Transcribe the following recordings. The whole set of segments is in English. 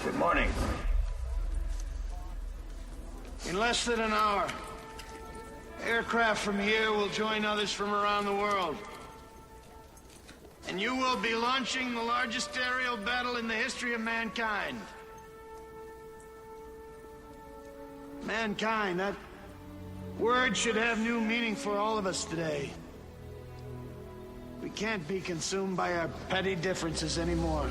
Good morning. In less than an hour, aircraft from here will join others from around the world. And you will be launching the largest aerial battle in the history of mankind. Mankind, that word should have new meaning for all of us today. We can't be consumed by our petty differences anymore.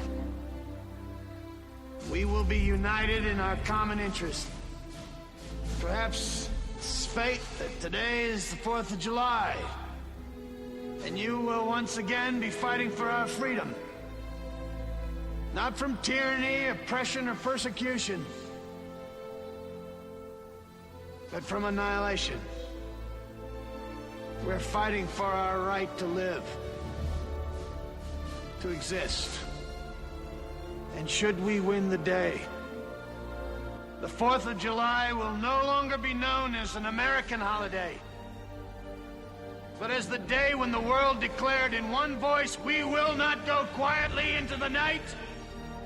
We will be united in our common interest. Perhaps it's fate that today is the 4th of July, and you will once again be fighting for our freedom. Not from tyranny, oppression, or persecution, but from annihilation. We're fighting for our right to live, to exist. And should we win the day, the 4th of July will no longer be known as an American holiday, but as the day when the world declared in one voice, we will not go quietly into the night.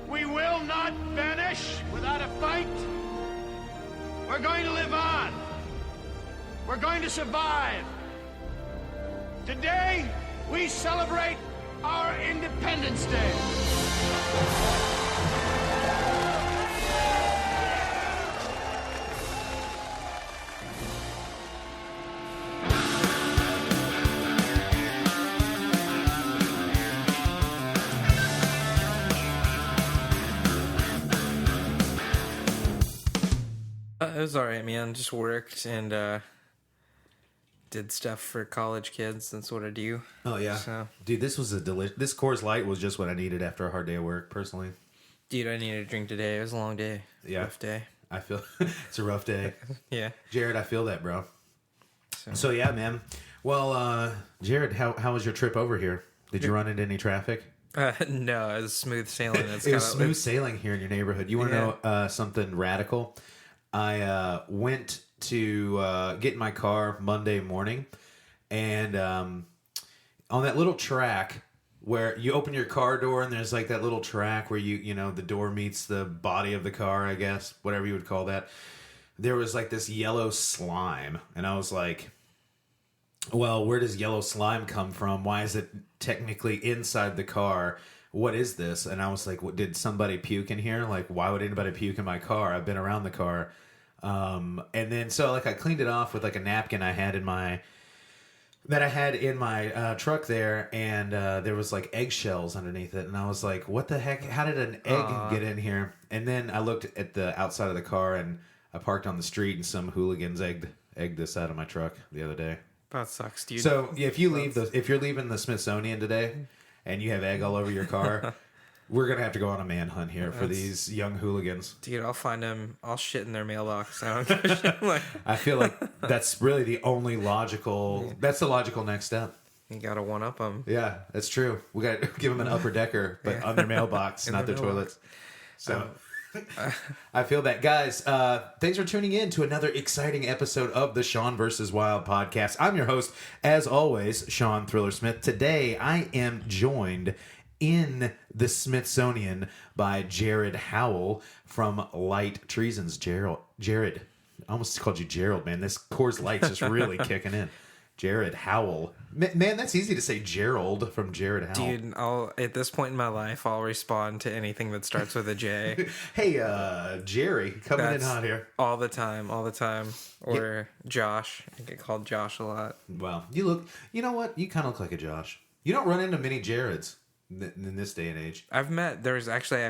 We will not vanish without a fight. We're going to live on. We're going to survive. Today, we celebrate our Independence Day. It was alright, man. Just worked and did stuff for college kids. That's what I do. Oh yeah, so, dude, this was this Coors Light was just what I needed after a hard day of work. Personally, dude, I needed a drink today. It was a long day. Yeah, rough day. I feel it's a rough day. Yeah, Jared, I feel that, bro. So yeah, man. Well, Jared, how was your trip over here? Did you run into any traffic? No, it was smooth sailing. It was smooth sailing here in your neighborhood. You want to know something radical? I went to get in my car Monday morning, and on that little track where you open your car door and there's like that little track where you know the door meets the body of the car, I guess, whatever you would call that. There was like this yellow slime, and I was like, well, where does yellow slime come from? Why is it technically inside the car? What is this? And I was like, what, did somebody puke in here? Like, why would anybody puke in my car? I've been around the car. And then, so like I cleaned it off with like a napkin I had in my truck there. And, there was like eggshells underneath it. And I was like, what the heck? How did an egg get in here? And then I looked at the outside of the car, and I parked on the street, and some hooligans egged this out of my truck the other day. That sucks, dude. So if you're leaving the Smithsonian today and you have egg all over your car, we're gonna have to go on a manhunt here for these young hooligans. Dude, I'll find them. I'll shit in their mailbox. I don't give a shit. Like, I feel like that's really the only logical. That's the logical next step. you gotta one up them. Yeah, that's true. We gotta give them an upper decker, but on their mailbox, not their toilets. So. I feel that, guys. Thanks for tuning in to another exciting episode of the Sean vs. Wild podcast. I'm your host, as always, Sean Thriller Smith. Today, I am joined in the Smithsonian by Jared Howell from Light Treasons. Jared, I almost called you Gerald, man. This Coors Light's just really kicking in. Jared Howell. Man, that's easy to say Gerald from Jared Howell. Dude, at this point in my life, I'll respond to anything that starts with a J. Hey, Jerry, coming in hot here. All the time. Or Josh. I get called Josh a lot. Well, you know what? You kind of look like a Josh. You don't run into many Jareds in this day and age. I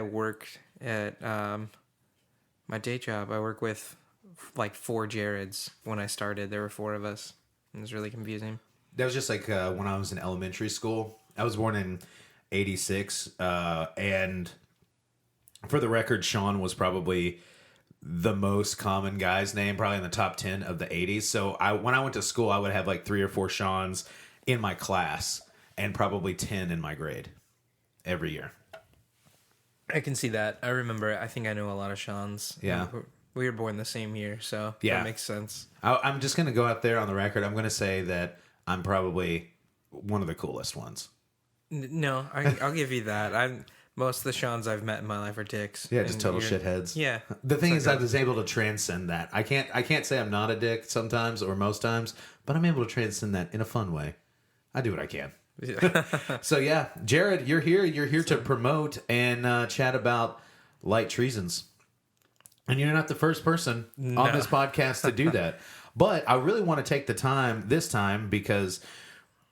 worked at my day job. I work with like 4 Jareds. When I started, there were 4 of us. It was really confusing. That was just like when I was in elementary school. I was born in 86. And for the record, Sean was probably the most common guy's name, probably in the top 10 of the 80s. So when I went to school, I would have like 3 or 4 Seans in my class and probably 10 in my grade every year. I can see that. I think I know a lot of Seans. Yeah. We were born the same year, so that makes sense. I'm just going to go out there on the record. I'm going to say that I'm probably one of the coolest ones. No, I'll give you that. Most of the Seans I've met in my life are dicks. Yeah, just And total you're- shitheads. Yeah. The thing is, I was able to transcend that. I can't say I'm not a dick sometimes or most times, but I'm able to transcend that in a fun way. I do what I can. So yeah, Jared, you're here. You're here to promote and chat about Light Treasons. And you're not the first person on this podcast to do that. But I really want to take the time this time because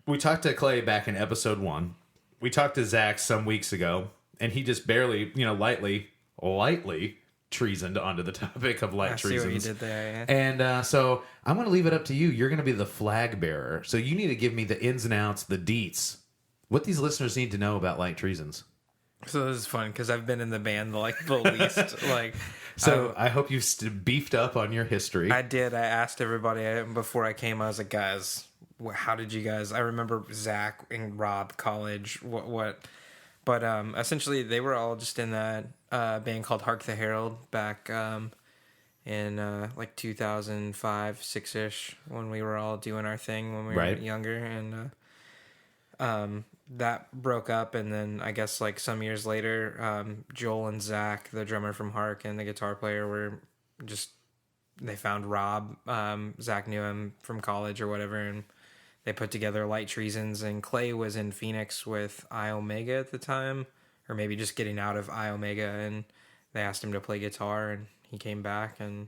we talked to Clay back in episode 1. We talked to Zach some weeks ago, and he just barely, lightly treasoned onto the topic of Light Treasons. See what you did there, yeah. And so I'm going to leave it up to you. You're going to be the flag bearer. So you need to give me the ins and outs, the deets, what these listeners need to know about Light Treasons. So this is fun because I've been in the band the least. So I hope you beefed up on your history. I did. I asked everybody before I came. I was like, guys, how did you guys? I remember Zach and Rob college. What? But essentially, they were all just in that band called Hark the Herald back in 2005, 6-ish, when we were all doing our thing when we were younger, and that broke up. And then I guess some years later, Joel and Zach, the drummer from Hark and the guitar player, were just, they found Rob. Zach knew him from college or whatever, and they put together Light Treasons. And Clay was in Phoenix with I Omega at the time, or maybe just getting out of I Omega, and they asked him to play guitar, and he came back, and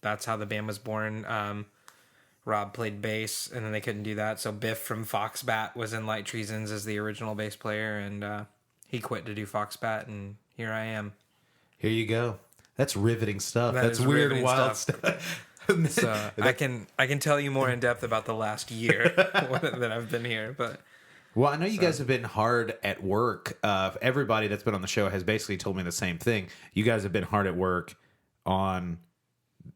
that's how the band was born. Rob played bass, and then they couldn't do that, so Biff from Foxbat was in Light Treasons as the original bass player, and he quit to do Foxbat, and here I am. Here you go. That's riveting stuff. That's weird, wild stuff. So I can tell you more in depth about the last year that I've been here, but well, I know you guys have been hard at work. Everybody that's been on the show has basically told me the same thing. You guys have been hard at work on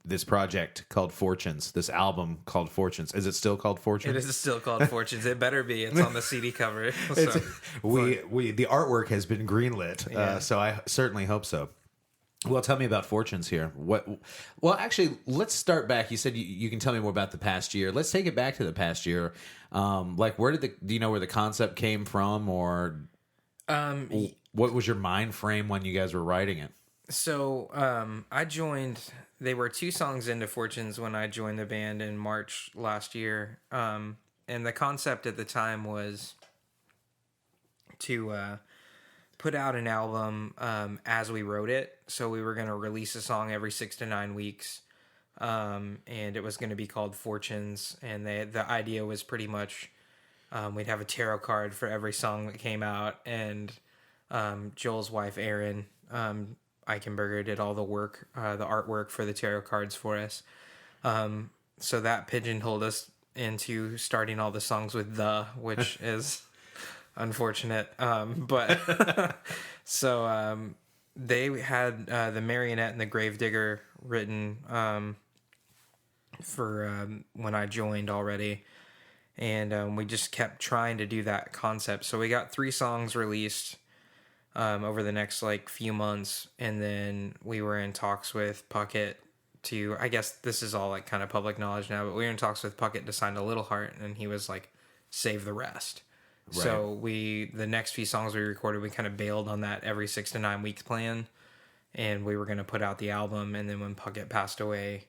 this project called Fortunes, this album called Fortunes. Is it still called Fortunes? It is still called Fortunes. It better be. It's on the CD cover. So. The artwork has been greenlit, so I certainly hope so. Well, tell me about Fortunes here. Well, actually, let's start back. You said you can tell me more about the past year. Let's take it back to the past year. Do you know where the concept came from, or what was your mind frame when you guys were writing it? So I joined. They were 2 songs into Fortunes when I joined the band in March last year, and the concept at the time was to put out an album as we wrote it. So we were going to release a song every 6 to 9 weeks, and it was going to be called Fortunes. And the idea was pretty much we'd have a tarot card for every song that came out, and Joel's wife Erin Eichenberger did all the work, the artwork for the tarot cards for us. So that pigeonholed us into starting all the songs with which is unfortunate. But so they had the Marionette and the Gravedigger written for when I joined already. And we just kept trying to do that concept. So we got 3 songs released over the next few months, and then we were in talks with Puckett to, I guess this is all kind of public knowledge now, but we were in talks with Puckett to sign to Little Heart, and he was save the rest. Right. So the next few songs we recorded, we kind of bailed on that every 6 to 9 weeks plan, and we were going to put out the album. And then when Puckett passed away,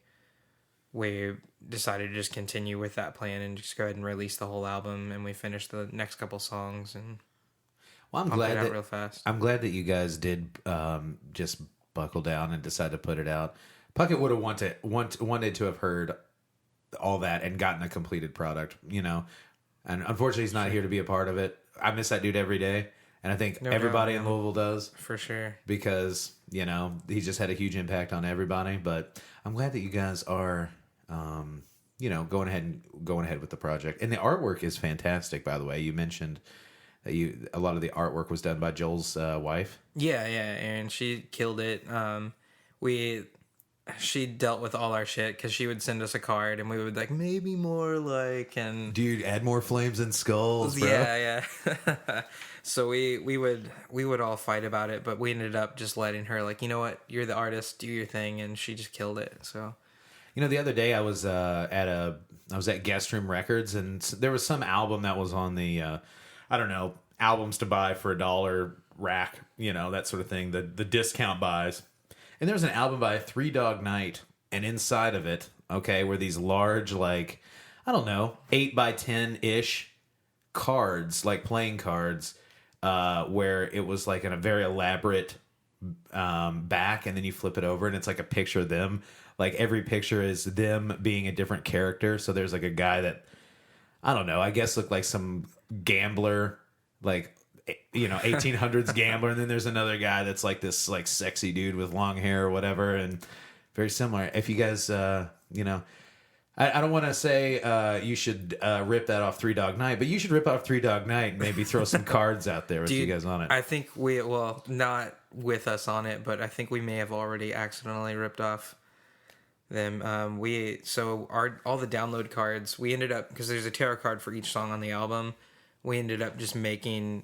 we decided to just continue with that plan and just go ahead and release the whole album. And we finished the next couple songs and I'm glad that real fast. I'm glad that you guys did just buckle down and decide to put it out. Puckett would have wanted to have heard all that and gotten a completed product, And unfortunately, he's not here to be a part of it. I miss that dude every day, and I think everybody in Louisville does for sure because he just had a huge impact on everybody. But I'm glad that you guys are, going ahead with the project, and the artwork is fantastic. By the way, you mentioned that a lot of the artwork was done by Joel's wife. Yeah, and she killed it. She dealt with all our shit because she would send us a card and we would maybe more and dude, add more flames and skulls, bro. Yeah. So we would all fight about it, but we ended up just letting her you know what, you're the artist, do your thing, and she just killed it. So the other day I was at Guest Room Records, and there was some album that was on the albums to buy for $1 rack, that sort of thing, the discount buys. And there was an album by Three Dog Night, and inside of it, were these large, like, I don't know, 8x10-ish cards, like playing cards, where it was like in a very elaborate back, and then you flip it over and it's like a picture of them. Like every picture is them being a different character. So there's like a guy that, I don't know, I guess looked like some gambler, like, 1800s gambler. And then there's another guy that's like this like sexy dude with long hair or whatever. And very similar. If you guys, I don't want to say you should rip that off Three Dog Night, but you should rip off Three Dog Night and maybe throw some cards out there with you guys on it. I think not with us on it, but I think we may have already accidentally ripped off them. All the download cards, we ended up, because there's a tarot card for each song on the album, we ended up just making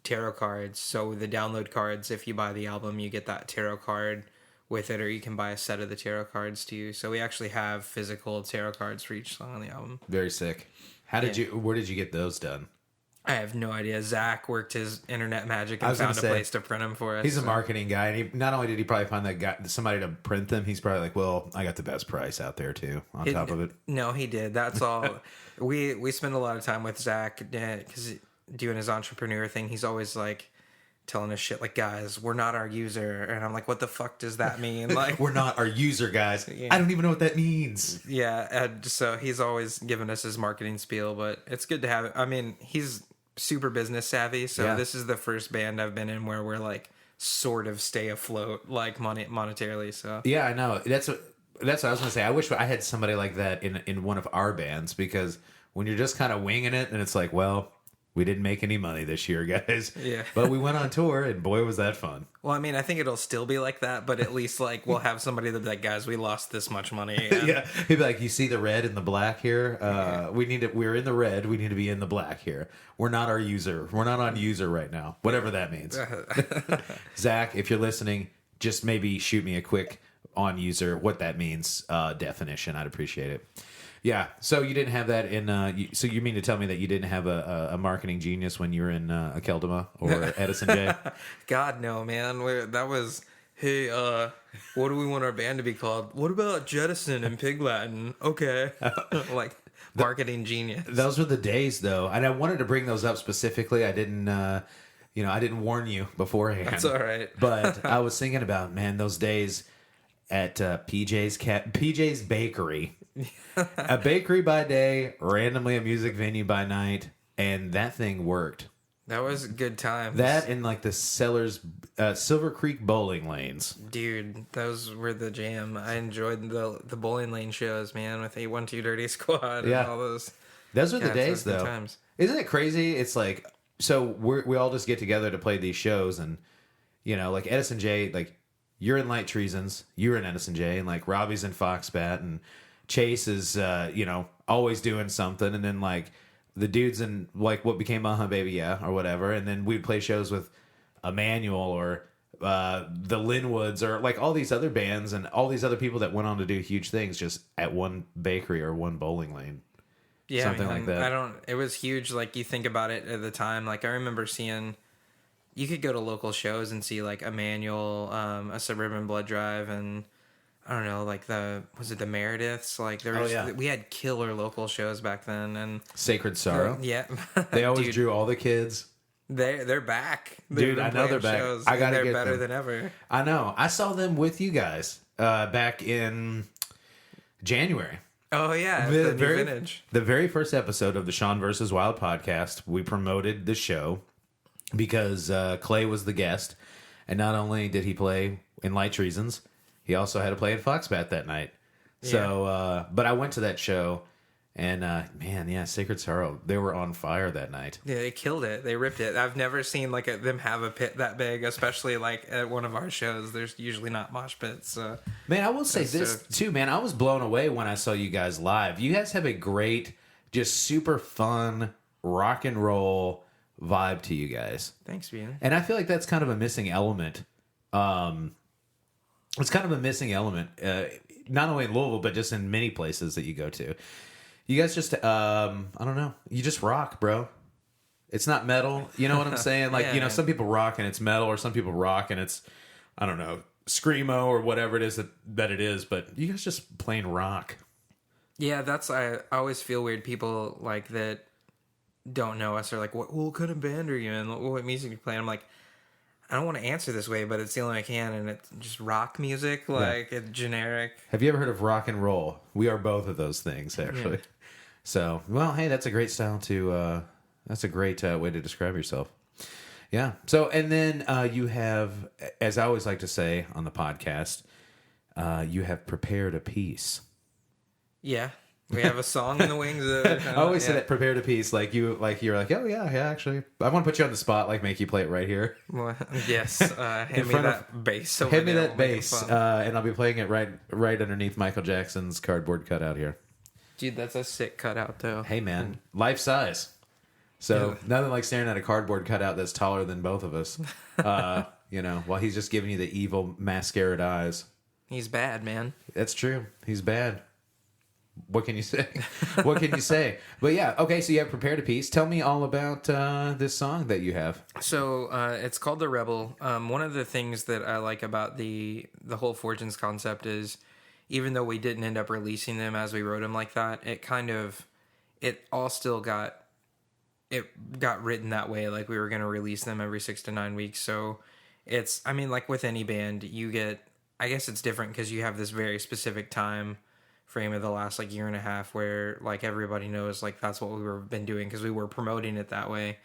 tarot cards. So the download cards, if you buy the album, you get that tarot card with it, or you can buy a set of the tarot cards too. So we actually have physical tarot cards for each song on the album. Very sick. Where did you get those done? I have no idea. Zach worked his internet magic and found a place to print them for us. He's a marketing guy, and not only did he probably find that guy, somebody to print them, he's probably like, well, I got the best price out there too, on top of it. No, he did. That's all. We spend a lot of time with Zach because doing his entrepreneur thing, he's always like telling us shit like, guys, we're not our user. And I'm like, what the fuck does that mean? Like, we're not our user, guys. Yeah. I don't even know what that means. Yeah. And so he's always giving us his marketing spiel, but it's good to have it. I mean, he's super business savvy. So this is the first band I've been in where we're like sort of stay afloat, like monetarily. So yeah, I know. That's what I was going to say. I wish I had somebody like that in one of our bands, because when you're just kind of winging it and it's like, well, we didn't make any money this year, guys. Yeah. But we went on tour, and boy, was that fun. Well, I mean, I think it'll still be like that, but at least, like, we'll have somebody that'll be like, guys, we lost this much money. Yeah. He'd be like, you see the red and the black here? We're in the red. We need to be in the black here. We're not our user. We're not on user right now. Whatever that means. Zach, if you're listening, just maybe shoot me a quick on user, what that means, definition. I'd appreciate it. Yeah, so you didn't have that in. So you mean to tell me that you didn't have a marketing genius when you were in Akeldama or Edison J? God no, man. That was, hey, what do we want our band to be called? What about Jettison and Pig Latin? Okay, like marketing genius. Those were the days, though, and I wanted to bring those up specifically. I didn't. I didn't warn you beforehand. That's all right. But I was thinking about, man, those days at PJ's Bakery. A bakery by day, randomly a music venue by night, and that thing worked. That was good times. That and like the Sellers, Silver Creek bowling lanes. Dude, those were the jam. I enjoyed the bowling lane shows, man, with 812 Dirty Squad and all those. Those were the days, though. Times. Isn't it crazy? It's like, so we all just get together to play these shows, and, like Edison J, like, you're in Light Treasons, you're in Edison J, and like Robbie's in Foxbat, and Chase is, always doing something. And then, like, the dudes in, like, what became Baby Yeah or whatever. And then we'd play shows with Emmanuel or the Linwoods or, like, all these other bands and all these other people that went on to do huge things just at one bakery or one bowling lane. Yeah, something like that. It was huge. Like, you think about it at the time. Like, I remember seeing, you could go to local shows and see, like, Emmanuel, a Suburban Blood Drive, and I don't know, like was it the Merediths? Like we had killer local shows back then, and Sacred Sorrow. Yeah, they always drew all the kids. They're back, dude. I know they're back. I gotta they're get better them. than ever. I know. I saw them with you guys back in January. Oh yeah, the Vintage. The very first episode of the Sean vs. Wild podcast, we promoted the show because Clay was the guest, and not only did he play in Light Treasons, he also had to play at Foxbat that night. Yeah. So, but I went to that show, and Sacred Sorrow, they were on fire that night. Yeah, they killed it. They ripped it. I've never seen like them have a pit that big, especially like at one of our shows. There's usually not mosh pits. So. Man, I will say this too, man. I was blown away when I saw you guys live. You guys have a great, just super fun rock and roll vibe to you guys. Thanks, man. And I feel like that's kind of a missing element. It's kind of a missing element, not only in Louisville, but just in many places that you go to. You guys just, I don't know. You just rock, bro. It's not metal. You know what I'm saying? Like, Yeah. some people rock and it's metal, or some people rock and it's, I don't know, screamo or whatever it is that it is. But you guys just plain rock. Yeah, I always feel weird. People like that don't know us are like, what kind of band are you in? What music do you play? And I'm like, I don't want to answer this way, but it's the only way I can, and it's just rock music, like it's generic. Have you ever heard of rock and roll? We are both of those things, actually. Yeah. So, well, hey, that's a great style to. That's a great way to describe yourself. Yeah. So, and then you have, as I always like to say on the podcast, you have prepared a piece. Yeah, we have a song in the wings. I always say that, prepared a piece, you're like, oh yeah, actually, I want to put you on the spot, make you play it right here. Well, yes, hand me that bass. Hand me that bass, and I'll be playing it right underneath Michael Jackson's cardboard cutout here. Dude, that's a sick cutout, though. Hey, man, life size. So nothing like staring at a cardboard cutout that's taller than both of us. While he's just giving you the evil mascaraed eyes. He's bad, man. That's true. He's bad. What can you say? What can you say? But yeah, okay, so you have prepared a piece. Tell me all about this song that you have. So it's called The Rebel. One of the things that I like about the whole Fortunes concept is, even though we didn't end up releasing them as we wrote them like that, it all still got written that way. Like we were going to release them every 6 to 9 weeks. So it's, like with any band, I guess it's different because you have this very specific time frame of the last year and a half where everybody knows that's what been doing because we were promoting it that way.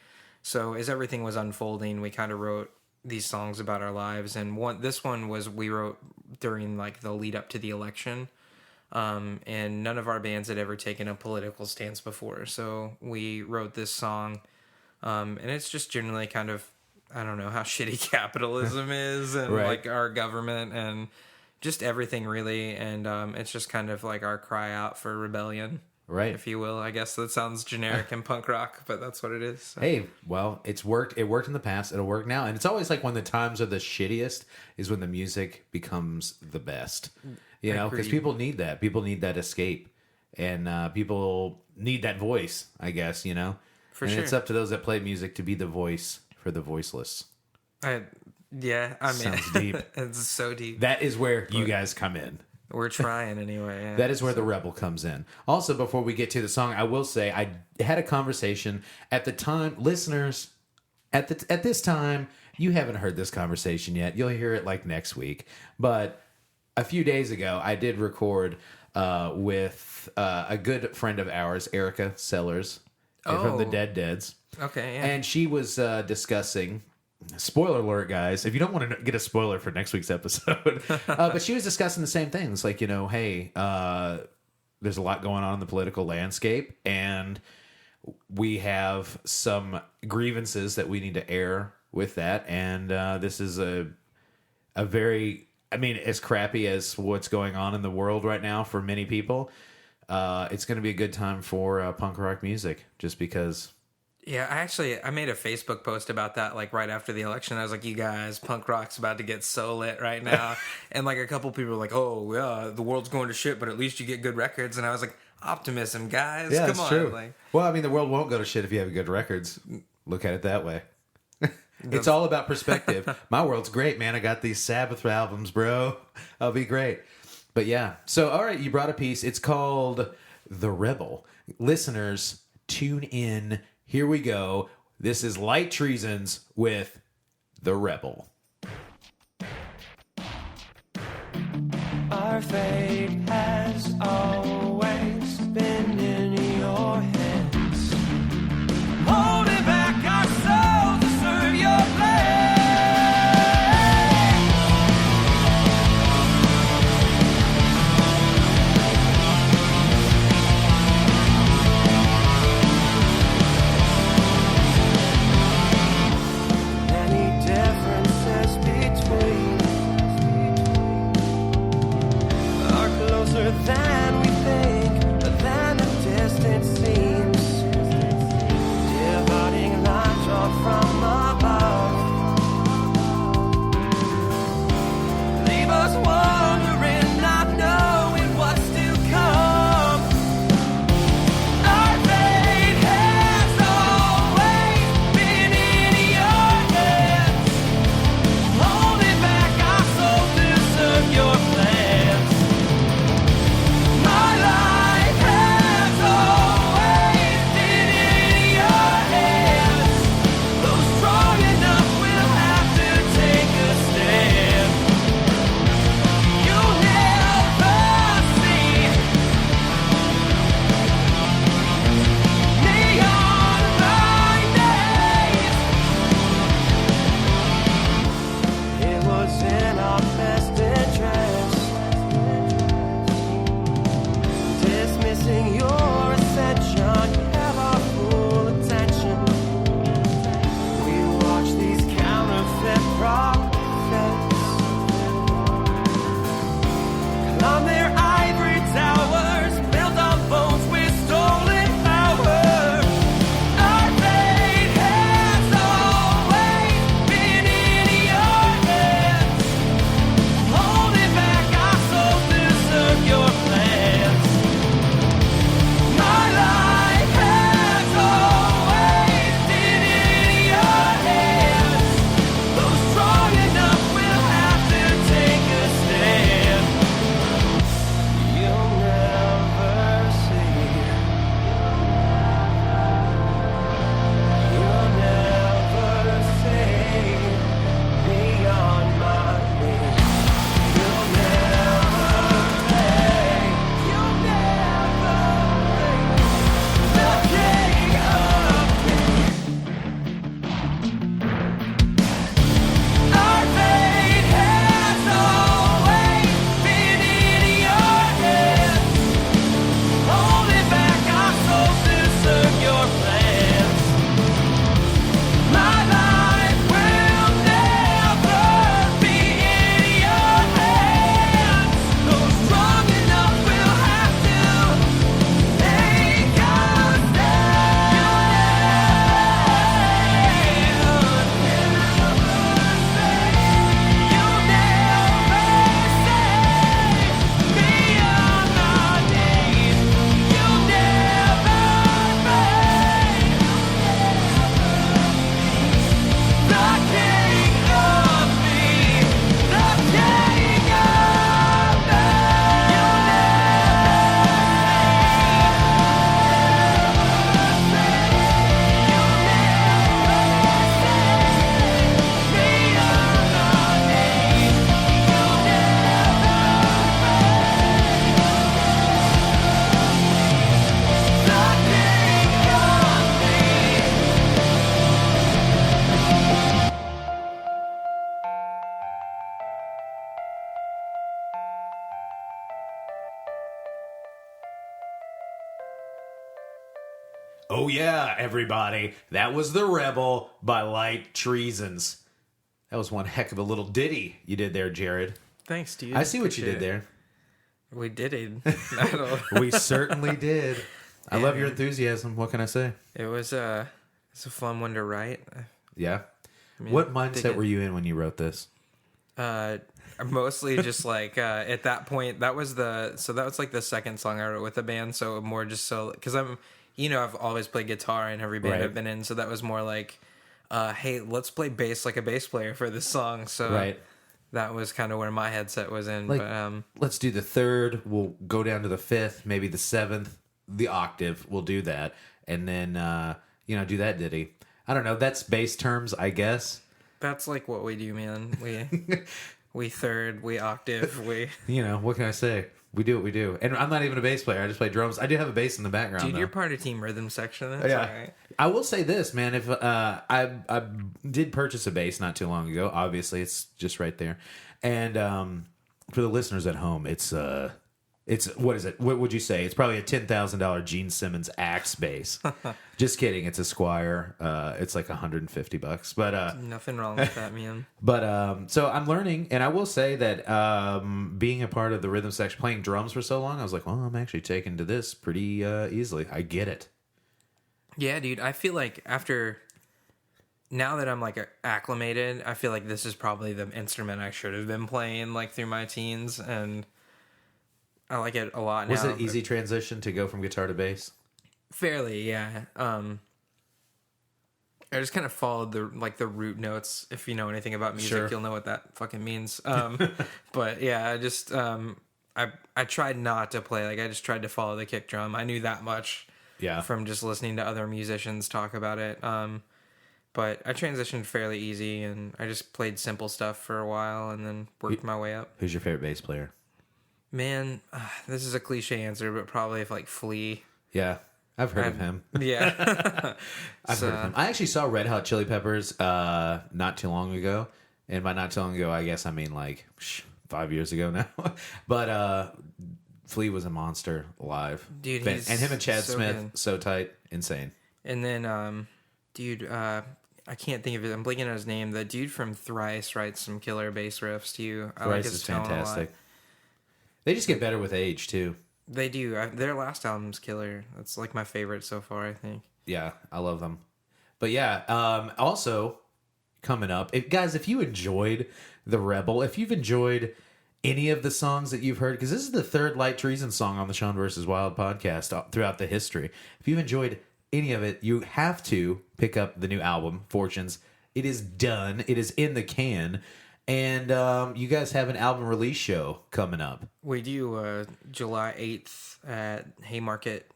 So as everything was unfolding, we kind of wrote these songs about our lives, and this one we wrote during the lead up to the election, and none of our bands had ever taken a political stance before, so we wrote this song, and it's just generally kind of, I don't know, how shitty capitalism is, and right. our government and just everything really, and it's just kind of our cry out for rebellion, right? If you will. I guess that sounds generic and punk rock, but that's what it is. So. Hey, well, it's worked. It worked in the past. It'll work now, and it's always when the times are the shittiest is when the music becomes the best. Because people need that. People need that escape, and people need that voice. I guess For and sure. It's up to those that play music to be the voice for the voiceless. Sounds deep. It's so deep. That is where you guys come in. We're trying anyway. Yeah. That is where the Rebel comes in. Also, before we get to the song, I will say I had a conversation at the time. Listeners, at this time, you haven't heard this conversation yet. You'll hear it next week. But a few days ago, I did record with a good friend of ours, Erica Sellers, from the Deads. Okay, yeah. And she was discussing... Spoiler alert, guys. If you don't want to get a spoiler for next week's episode. But she was discussing the same things. Hey, there's a lot going on in the political landscape. And we have some grievances that we need to air with that. And this is a very... as crappy as what's going on in the world right now for many people, it's going to be a good time for punk rock music. Just because... Yeah, I made a Facebook post about that right after the election. I was like, you guys, punk rock's about to get so lit right now. And a couple people were like, oh, yeah, the world's going to shit, but at least you get good records. And I was like, optimism, guys. Yeah, come on. True. Well, the world won't go to shit if you have good records. Look at it that way. It's all about perspective. My world's great, man. I got these Sabbath albums, bro. I'll be great. But yeah. So, all right, you brought a piece. It's called The Rebel. Listeners, tune in. Here we go. This is Light Treasons with The Rebel. Our fate has always been in your hands. Holding back our souls to serve your plan. Many differences between are closer than we think, but then the distance seems dividing lines drawn from above. Leave us wondering, not knowing what's to come. Our fate has always Oh yeah, everybody, that was The Rebel by Light Treasons. That was one heck of a little ditty you did there, Jared. Thanks, dude. I see what you Appreciate did it. there. We did it. I don't- We certainly did. I Yeah, love your man. enthusiasm. What can I say? It was it's a fun one to write. Yeah. I mean, What dig mindset it. were you in when you wrote this? Mostly just like at that point that was like the second song I wrote with the band, so more just so because I've always played guitar in every band Right. I've been in, so that was more like hey, let's play bass like a bass player for this song. So Right. that was kind of where my headset was in. Like, But let's do the third. We'll go down to the fifth, maybe the seventh, the octave. We'll do that, and then do that ditty. I don't know. That's bass terms, I guess. that's like what we do, man. We third, we octave, we What can I say? We do what we do. And I'm not even a bass player. I just play drums. I do have a bass in the background. dude, though. you're part of team rhythm section. That's Yeah. all right. I will say this, man. If I did purchase a bass not too long ago. Obviously, it's just right there. And for the listeners at home, it's what is it? What would you say? It's probably a $10,000 Gene Simmons Axe bass. Just kidding. It's a Squire. It's like $150. But Nothing wrong with that, man. so I'm learning, and I will say that being a part of the rhythm section, playing drums for so long, I was like, well, I'm actually taken to this pretty easily. I get it. Yeah, dude. I feel like now that I'm like acclimated, I feel like this is probably the instrument I should have been playing like through my teens, and I like it a lot now. Was it easy transition to go from guitar to bass? Fairly, yeah. I just kind of followed the root notes. If you know anything about music, Sure. you'll know what that fucking means. But yeah, I just I tried not to play. Like I just tried to follow the kick drum. I knew that much. Yeah. From just listening to other musicians talk about it. But I transitioned fairly easy, and I just played simple stuff for a while, and then worked my way up. Who's your favorite bass player? Man, this is a cliche answer, but probably if like Flea. Yeah, I've heard of him. Yeah. I've heard of him. I actually saw Red Hot Chili Peppers not too long ago, and by not too long ago, I guess I mean like 5 years ago now. But Flea was a monster live, Dude, and he's him and Chad so Smith, good. so tight, insane. And then, dude, I can't think of it. I'm blanking on his name. The dude from Thrice writes some killer bass riffs too. I like Thrice his is tone a lot. fantastic. They just get better with age too. They do. Their last album's killer. That's like my favorite so far, I think. Yeah, I love them. But yeah, also coming up, if you enjoyed The Rebel, if you've enjoyed any of the songs that you've heard, because this is the third Light Treason song on the Sean vs. Wild podcast throughout the history. If you've enjoyed any of it, you have to pick up the new album, Fortunes. It is done. It is in the can. And you guys have an album release show coming up. We do July 8th at Haymarket.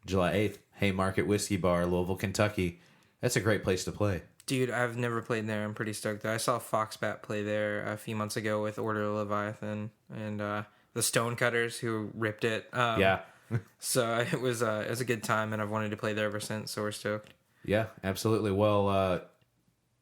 July 8th, Haymarket Whiskey Bar, Louisville, Kentucky. That's a great place to play. Dude, I've never played there. I'm pretty stoked though. I saw Foxbat play there a few months ago with Order of Leviathan and the Stonecutters who ripped it. Yeah. So it was a good time, and I've wanted to play there ever since, so we're stoked. Yeah, absolutely. Well,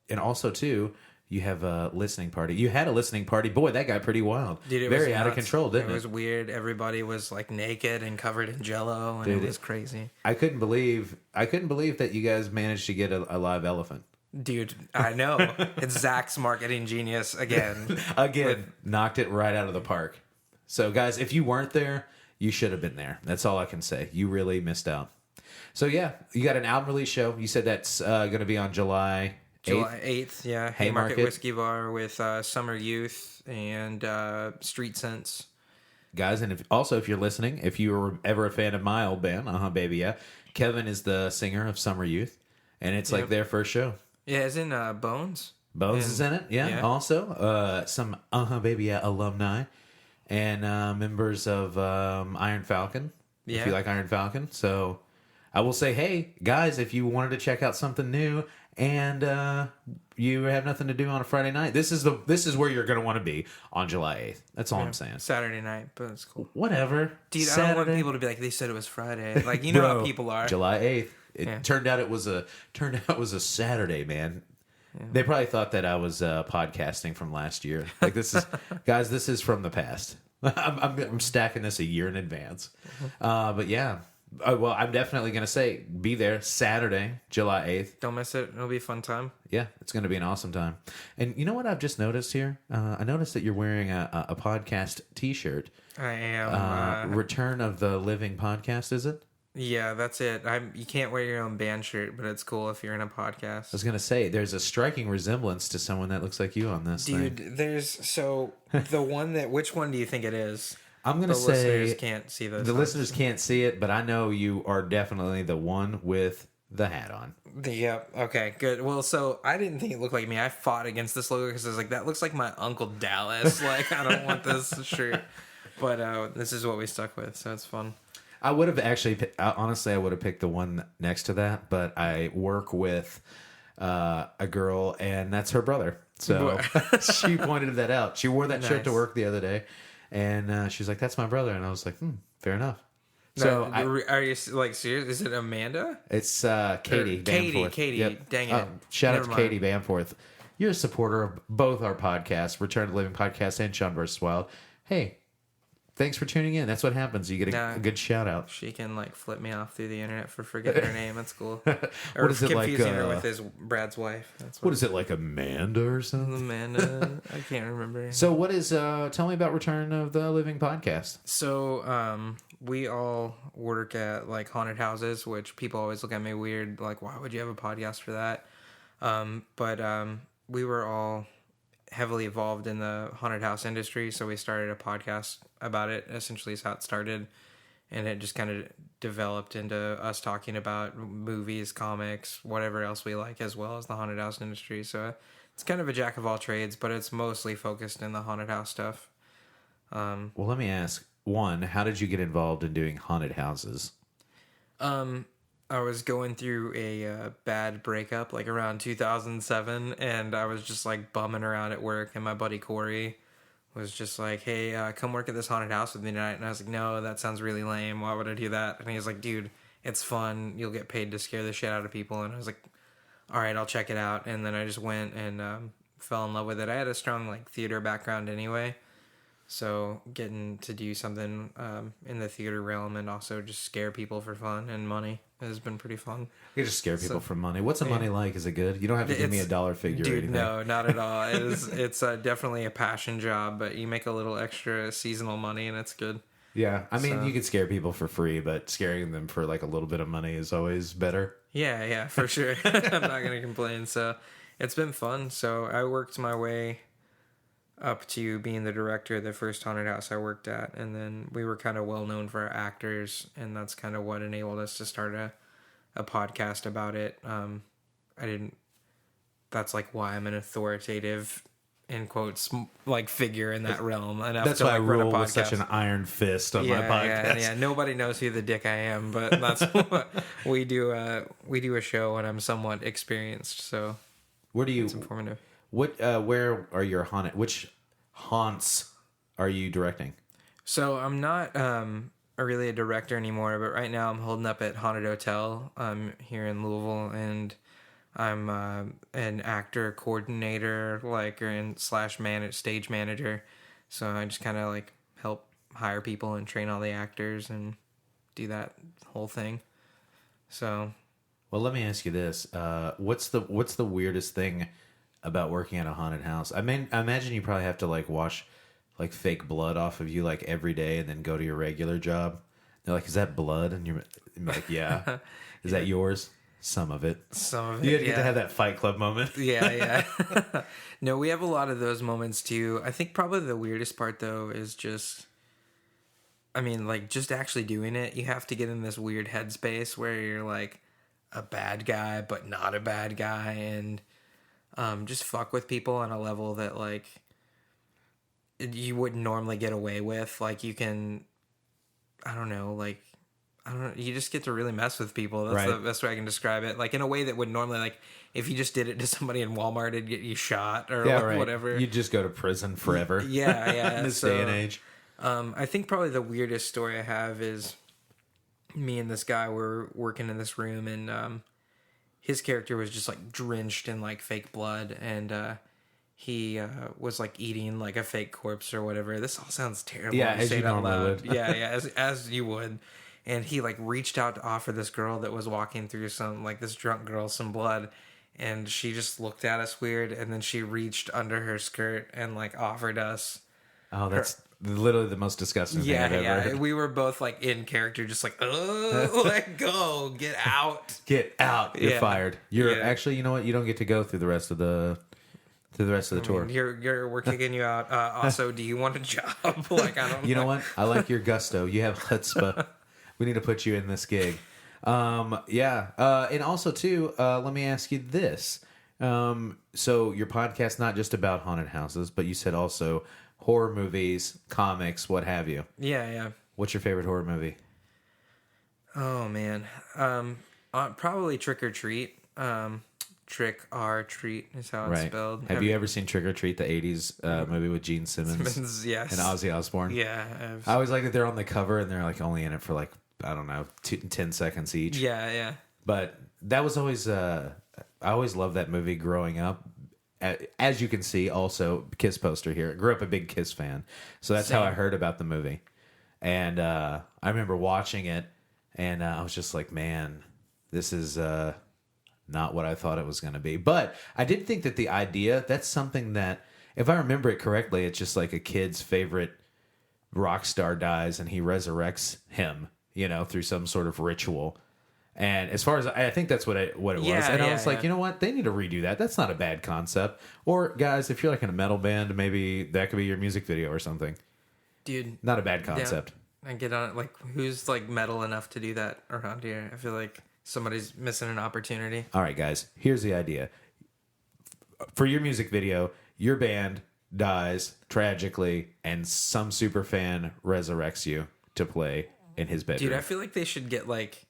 and also, too, you have a listening party. You had a listening party. Boy, that got pretty wild. Dude, it Very was out of nuts. control, didn't it? It was weird. Everybody was like naked and covered in Jello, and Dude, it was crazy. I couldn't believe that you guys managed to get a live elephant. Dude, I know. It's Zach's marketing genius again. Again, knocked it right out of the park. So, guys, if you weren't there, you should have been there. That's all I can say. You really missed out. So, yeah, you got an album release show. You said that's going to be on July 8th. July 8th, yeah. Haymarket Haymarket. Whiskey Bar with Summer Youth and Street Sense. Guys, and if you're listening, if you were ever a fan of my old band, Baby Yeah, Kevin is the singer of Summer Youth, and it's like their first show. Yeah, it's in Bones. Bones is in it, yeah. Also, some Baby Yeah alumni and members of Iron Falcon, if Yeah. you like Iron Falcon. So I will say, hey, guys, if you wanted to check out something new and you have nothing to do on a Friday night, this is where you're going to want to be on July 8th. That's all I'm saying. Saturday night, but it's cool. Whatever. Dude, I don't want people to be like, they said it was Friday. Like, you know Bro, how people are. July 8th. Yeah. Turned out it was a Saturday, man. Yeah. They probably thought that I was podcasting from last year. Like, this is, guys, this is from the past. I'm stacking this a year in advance. But yeah, Well, I'm definitely going to say be there Saturday, July 8th. Don't miss it. It'll be a fun time. Yeah, it's going to be an awesome time. And you know what I've just noticed here? I noticed that you're wearing a podcast T-shirt. I am. Return of the Living Podcast, is it? Yeah, that's it. You can't wear your own band shirt, but it's cool if you're in a podcast. I was going to say, there's a striking resemblance to someone that looks like you on this thing. Dude, the one which one do you think it is? I'm going to say... listeners can't see those. The listeners can't see it, but I know you are definitely the one with the hat on. Yep. Okay, good. Well, so I didn't think it looked like me. I fought against this logo because I was like, that looks like my Uncle Dallas. Like, I don't want this shirt. But this is what we stuck with, so it's fun. I would have actually, honestly, I would have picked the one next to that, but I work with a girl, and that's her brother. So she pointed that out. She wore that shirt to work the other day, and she's like, "That's my brother," and I was like, fair enough. So are you like serious? Is it Amanda? It's Katie. Katie. Yep. Dang it! Shout out to Katie Bamforth. You're a supporter of both our podcasts, Return to the Living Podcast and Sean vs. Wild. Hey. Thanks for tuning in. That's what happens. You get a good shout out. She can like flip me off through the internet for forgetting her name. That's cool. What is it like? Confusing her with Brad's wife. That's what is it like, Amanda or something? Amanda. I can't remember. So what is? Tell me about Return of the Living Podcast. So we all work at like haunted houses, which people always look at me weird. Like, why would you have a podcast for that? But we were all heavily involved in the haunted house industry, so we started a podcast about it. Essentially is how it started, and it just kind of developed into us talking about movies, comics, whatever else we like, as well as the haunted house industry. So it's kind of a jack of all trades, but it's mostly focused in the haunted house stuff. Well, let me ask, one, how did you get involved in doing haunted houses? I was going through a bad breakup like around 2007, and I was just like bumming around at work, and my buddy Corey was just like, hey, come work at this haunted house with me tonight. And I was like, no, that sounds really lame. Why would I do that? And he was like, dude, it's fun. You'll get paid to scare the shit out of people. And I was like, all right, I'll check it out. And then I just went and fell in love with it. I had a strong like theater background anyway, so getting to do something in the theater realm and also just scare people for fun and money has been pretty fun. You just scare people for money. What's the money like? Is it good? You don't have to give me a dollar figure or anything. No, not at all. It's definitely a passion job, but you make a little extra seasonal money and it's good. Yeah, I mean, you could scare people for free, but scaring them for like a little bit of money is always better. Yeah, for sure. I'm not going to complain. So it's been fun. So I worked my way up to being the director of the first haunted house I worked at, and then we were kind of well known for our actors, and that's kind of what enabled us to start a podcast about it. That's like why I'm an authoritative, in quotes, like figure in that realm. That's why I rule with such an iron fist on my podcast. Yeah, nobody knows who the dick I am, but that's what we do. We do a show, and I'm somewhat experienced, so it's informative. Where are your which haunts are you directing? So I'm not really a director anymore, but right now I'm holding up at Haunted Hotel here in Louisville, and I'm an actor coordinator, stage manager. So I just kind of like help hire people and train all the actors and do that whole thing. So, well, let me ask you this: what's the weirdest thing about working at a haunted house? I imagine you probably have to like wash like fake blood off of you like every day and then go to your regular job. They're like, is that blood? And you're like, yeah. Is that yours? Some of it. You had to get to have that Fight Club moment. Yeah. No, we have a lot of those moments too. I think probably the weirdest part though is just actually doing it. You have to get in this weird headspace where you're like a bad guy but not a bad guy, and just fuck with people on a level that like you wouldn't normally get away with. Like you can, you just get to really mess with people. That's the best way I can describe it. Like in a way that would normally, like if you just did it to somebody in Walmart, it'd get you shot or whatever. You'd just go to prison forever. Yeah. In this day and age. I think probably the weirdest story I have is me and this guy were working in this room, and his character was just like drenched in like fake blood, and he was like eating like a fake corpse or whatever. This all sounds terrible. Yeah, as you normally would. Yeah, as you would. and he like reached out to offer this girl that was walking through this drunk girl some blood, and she just looked at us weird, and then she reached under her skirt and like offered us. Oh, that's literally the most disgusting thing I've ever heard. We were both like in character, just like, oh, let go, get out, You're fired. You're actually, you know what? You don't get to go through the rest of the tour. We're kicking you out. Also, do you want a job? Like, I don't. You know what? I like your gusto. You have chutzpah. We need to put you in this gig. And also too, let me ask you this. So your podcast's not just about haunted houses, but you said also horror movies, comics, what have you. Yeah. What's your favorite horror movie? Oh man, probably Trick or Treat. Trick or Treat is how it's spelled. Have you ever seen Trick or Treat, the 80s movie with Gene Simmons? Yes. And Ozzy Osbourne? Yeah. I always like that they're on the cover and they're like only in it for like, I don't know, 10 seconds each. Yeah. But that was always, I always loved that movie growing up. As you can see, also, Kiss poster here. I grew up a big Kiss fan. So that's how I heard about the movie. And I remember watching it and I was just like, man, this is not what I thought it was going to be. But I did think that the idea, that's something that, if I remember it correctly, it's just like a kid's favorite rock star dies and he resurrects him, through some sort of ritual. And as far as I think that's what it was. And I was like, you know what? They need to redo that. That's not a bad concept. Or guys, if you're like in a metal band, maybe that could be your music video or something. Dude. Not a bad concept. I get on it. Like, who's like metal enough to do that around here? I feel like somebody's missing an opportunity. All right, guys. Here's the idea. For your music video, your band dies tragically and some super fan resurrects you to play in his bedroom. Dude, I feel like they should get like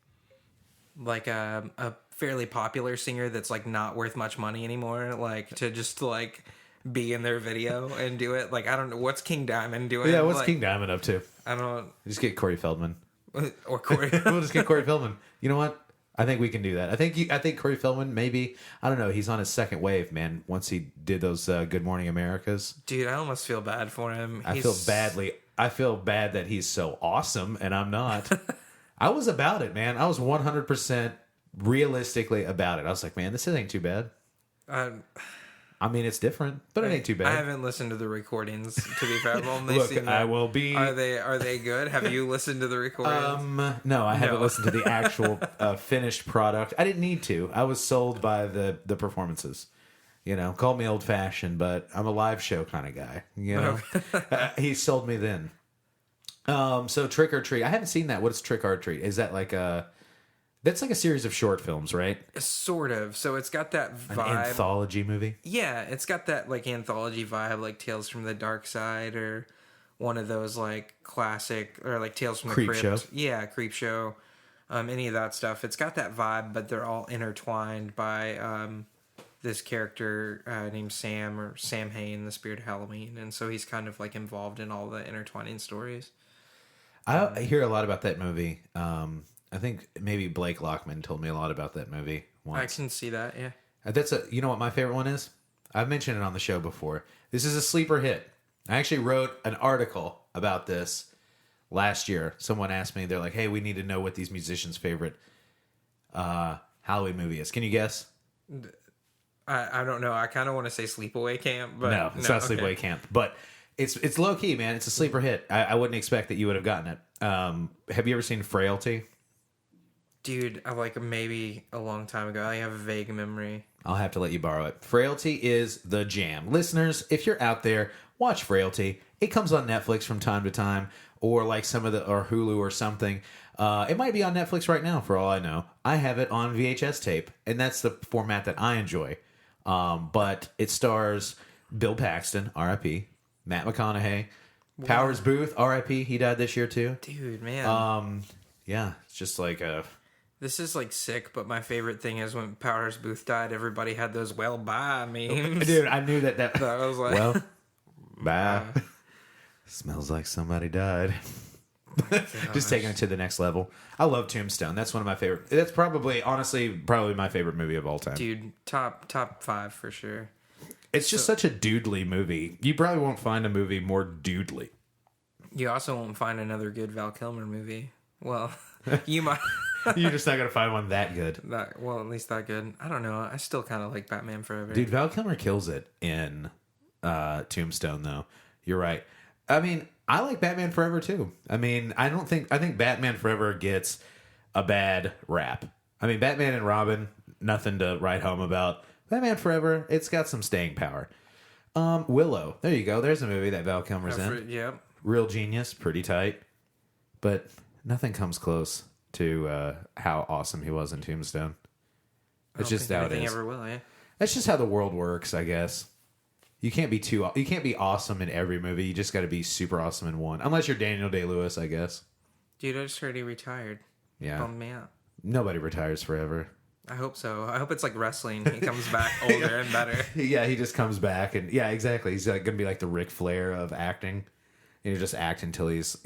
a fairly popular singer that's like not worth much money anymore, like to just like be in their video and do it. Like, I don't know, what's King Diamond doing? Yeah, what's like, King Diamond up to? I don't. Just get Corey Feldman. Or Corey. We'll just get Corey Feldman. You know what? I think we can do that. I think Corey Feldman, maybe, I don't know, he's on his second wave, man. Once he did those Good Morning Americas. Dude, I almost feel bad for him. I feel bad that he's so awesome and I'm not. I was about it, man. I was 100% realistically about it. I was like, man, this ain't too bad. I mean, it's different, but it ain't too bad. I haven't listened to the recordings, to be fair. I've only Look, seen them. I will be. Are they good? Have you listened to the recordings? No, I haven't listened to the actual finished product. I didn't need to. I was sold by the performances. Call me old fashioned, but I'm a live show kind of guy. He sold me then. So Trick or Treat. I haven't seen that. What is Trick or Treat? Is that like that's like a series of short films, right? Sort of. So it's got that vibe. An anthology movie? Yeah, it's got that like anthology vibe, like Tales from the Dark Side or one of those like classic, or like Tales from the Crypt. Show. Yeah, Creep Show. Any of that stuff. It's got that vibe, but they're all intertwined by this character named Sam, or Sam Hain, the Spirit of Halloween. And so he's kind of like involved in all the intertwining stories. I hear a lot about that movie. I think maybe Blake Lockman told me a lot about that movie once. I can see that, yeah. You know what my favorite one is? I've mentioned it on the show before. This is a sleeper hit. I actually wrote an article about this last year. Someone asked me, they're like, hey, we need to know what these musicians' favorite Halloween movie is. Can you guess? I don't know. I kind of want to say Sleepaway Camp, but no, it's not Sleepaway Camp. But it's low key, man. It's a sleeper hit. I wouldn't expect that you would have gotten it. Have you ever seen Frailty? Dude, like maybe a long time ago. I have a vague memory. I'll have to let you borrow it. Frailty is the jam. Listeners, if you're out there, watch Frailty. It comes on Netflix from time to time, or like or Hulu or something. It might be on Netflix right now, for all I know. I have it on VHS tape, and that's the format that I enjoy. But it stars Bill Paxton, R.I.P., Matt McConaughey, Powers Booth, R.I.P., he died this year too. Dude, man. Yeah, it's just like a... This is like sick, but my favorite thing is when Powers Booth died, everybody had those "well, bye" memes. Dude, I knew that I was like, well, bye. Smells like somebody died. Just taking it to the next level. I love Tombstone. That's one of my favorite. That's probably my favorite movie of all time. Dude, top 5 for sure. It's just such a doodly movie. You probably won't find a movie more doodly. You also won't find another good Val Kilmer movie. Well, you might. You're just not gonna find one that good. Well, at least that good. I don't know. I still kind of like Batman Forever. Dude, Val Kilmer kills it in Tombstone, though. You're right. I mean, I like Batman Forever too. I mean, I think Batman Forever gets a bad rap. I mean, Batman and Robin, nothing to write home about. Batman Forever, it's got some staying power. Willow, there you go. There's a movie that Val Kilmer's in. Yep. Real genius, pretty tight, but nothing comes close to how awesome he was in Tombstone. It's just how it is. Ever will, eh? That's just how the world works, I guess. You can't be awesome in every movie. You just got to be super awesome in one. Unless you're Daniel Day-Lewis, I guess. Dude, I just heard he retired. Yeah. Bummed me out. Nobody retires forever. I hope so. I hope it's like wrestling. He comes back older and better. Yeah, he just comes back and yeah, exactly. He's like going to be like the Ric Flair of acting. And he'll just act until he's,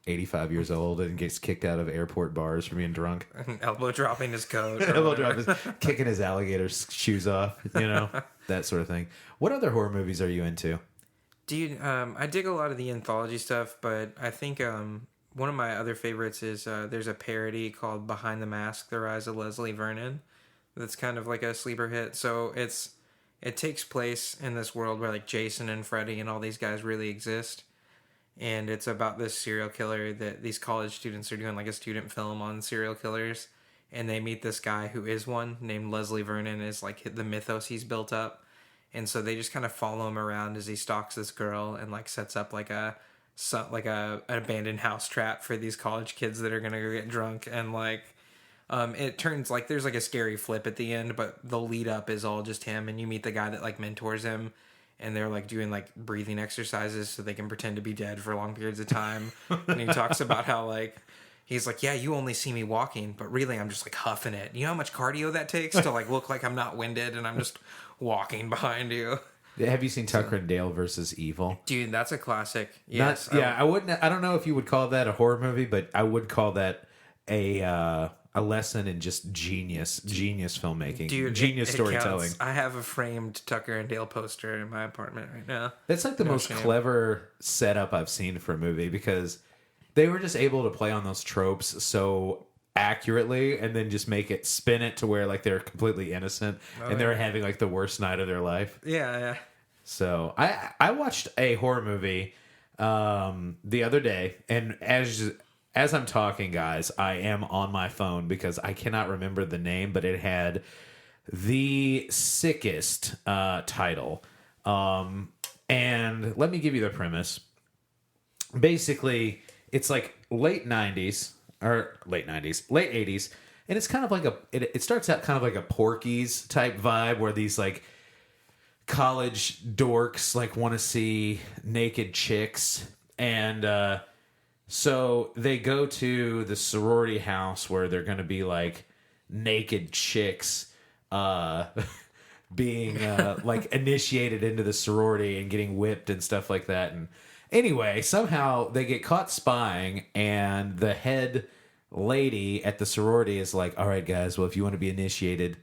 85 years old and gets kicked out of airport bars for being drunk. Elbow dropping his coat. Elbow drop, kicking his alligator shoes off, that sort of thing. What other horror movies are you into? Dude, I dig a lot of the anthology stuff, but I think one of my other favorites is there's a parody called Behind the Mask, The Rise of Leslie Vernon. That's kind of like a sleeper hit. So it takes place in this world where like Jason and Freddy and all these guys really exist. And it's about this serial killer that these college students are doing like a student film on serial killers. And they meet this guy who is one named Leslie Vernon, is like the mythos he's built up. And so they just kind of follow him around as he stalks this girl and like sets up like an abandoned house trap for these college kids that are going to go get drunk. And like, it turns like there's like a scary flip at the end, but the lead up is all just him. And you meet the guy that like mentors him. And they're like doing like breathing exercises so they can pretend to be dead for long periods of time. And he talks about how like, he's like, yeah, you only see me walking, but really I'm just like huffing it. You know how much cardio that takes to like look like I'm not winded and I'm just walking behind you. Have you seen Tucker and Dale versus Evil? Dude, that's a classic. Yes. I wouldn't. I don't know if you would call that a horror movie, but I would call that a lesson in just genius filmmaking, dude, genius it storytelling. Counts. I have a framed Tucker and Dale poster in my apartment right now. That's like the most clever setup I've seen for a movie because they were just able to play on those tropes so accurately and then just spin it to where like they're completely innocent and they're having like the worst night of their life. Yeah. So I watched a horror movie the other day, and as I'm talking, guys, I am on my phone because I cannot remember the name, but it had the sickest title. And let me give you the premise. Basically, it's like late 80s, and it's kind of like it starts out kind of like a Porky's type vibe where these like college dorks like want to see naked chicks, and so they go to the sorority house where they're going to be like naked chicks being like initiated into the sorority and getting whipped and stuff like that. And anyway, somehow they get caught spying, and the head lady at the sorority is like, all right, guys, well, if you want to be initiated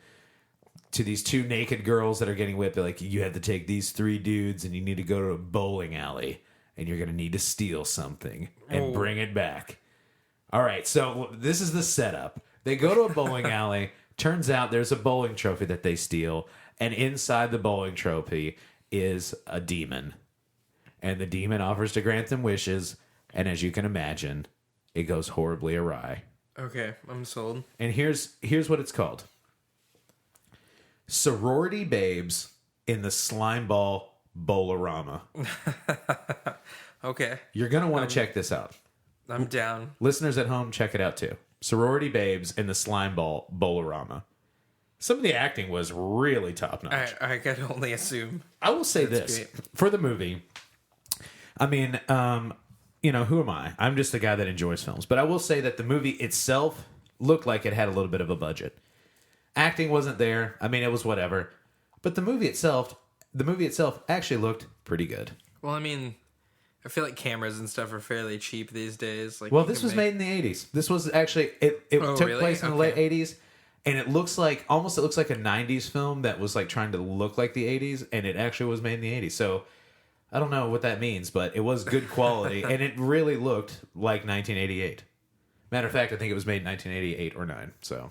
to these two naked girls that are getting whipped, like, you have to take these three dudes and you need to go to a bowling alley. And you're going to need to steal something and bring it back. All right, so this is the setup. They go to a bowling alley. Turns out there's a bowling trophy that they steal. And inside the bowling trophy is a demon. And the demon offers to grant them wishes. And as you can imagine, it goes horribly awry. Okay, I'm sold. And here's what it's called. Sorority Babes in the Slimeball Bowlerama. Okay. You're going to want to check this out. I'm down. Listeners at home, check it out too. Sorority Babes in the Slimeball Bowlerama. Some of the acting was really top notch. I could only assume. I will say this. Great. For the movie, I mean, who am I? I'm just a guy that enjoys films. But I will say that the movie itself looked like it had a little bit of a budget. Acting wasn't there. I mean, it was whatever. But the movie itself actually looked pretty good. Well, I mean, I feel like cameras and stuff are fairly cheap these days. Like, well, this was made in the 80s. This was actually it took really? place in the late 80s, and it looks like a 90s film that was like trying to look like the 80s, and it actually was made in the 80s. So I don't know what that means, but it was good quality, and it really looked like 1988. Matter of fact, I think it was made in 1988 or 9. So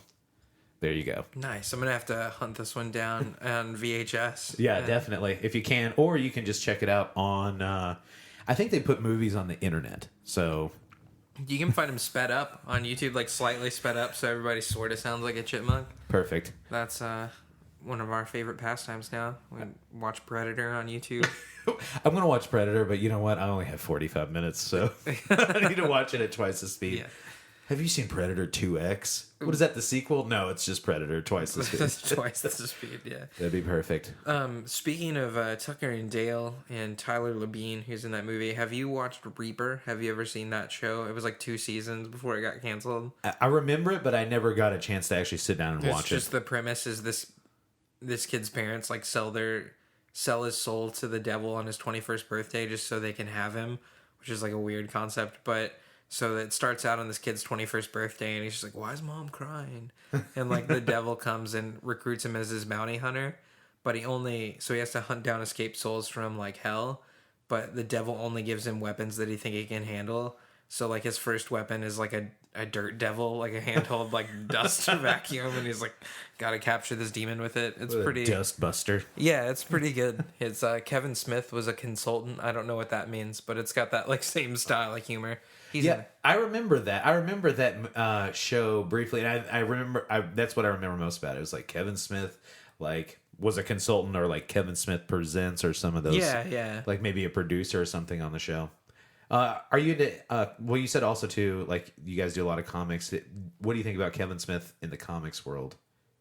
there you go. Nice. I'm gonna have to hunt this one down on VHS. Yeah, definitely. If you can, or you can just check it out on. I think they put movies on the internet. So you can find them sped up on YouTube, like slightly sped up, so everybody sort of sounds like a chipmunk. perfect. That's one of our favorite pastimes now. We watch Predator on YouTube. I'm gonna watch Predator, but you know what? I only have 45 minutes, so I need to watch it at twice the speed. Yeah. Have you seen Predator 2X? What is that? The sequel? No, it's just Predator twice the speed. Twice the speed, yeah. That'd be perfect. Speaking of Tucker and Dale and Tyler Labine, who's in that movie, have you watched Reaper? Have you ever seen that show? It was like 2 seasons before it got canceled. I remember it, but I never got a chance to actually sit down and watch it. Just the premise is this kid's parents like sell his soul to the devil on his 21st birthday just so they can have him, which is like a weird concept, but so it starts out on this kid's 21st birthday and he's just like, why is mom crying? And like the devil comes and recruits him as his bounty hunter, but he has to hunt down escaped souls from like hell, but the devil only gives him weapons that he think he can handle. So like his first weapon is like a dirt devil, like a handheld like dust vacuum, and he's like gotta capture this demon with it. It's pretty dust buster. Yeah, it's pretty good. It's Kevin Smith was a consultant. I don't know what that means, but it's got that like same style of humor. I remember that. I remember that show briefly, and I remember that's what I remember most about it. It was like Kevin Smith, like was a consultant, or like Kevin Smith Presents, or some of those. Yeah. Like maybe a producer or something on the show. Are you into? Well, you said also too, like you guys do a lot of comics. What do you think about Kevin Smith in the comics world?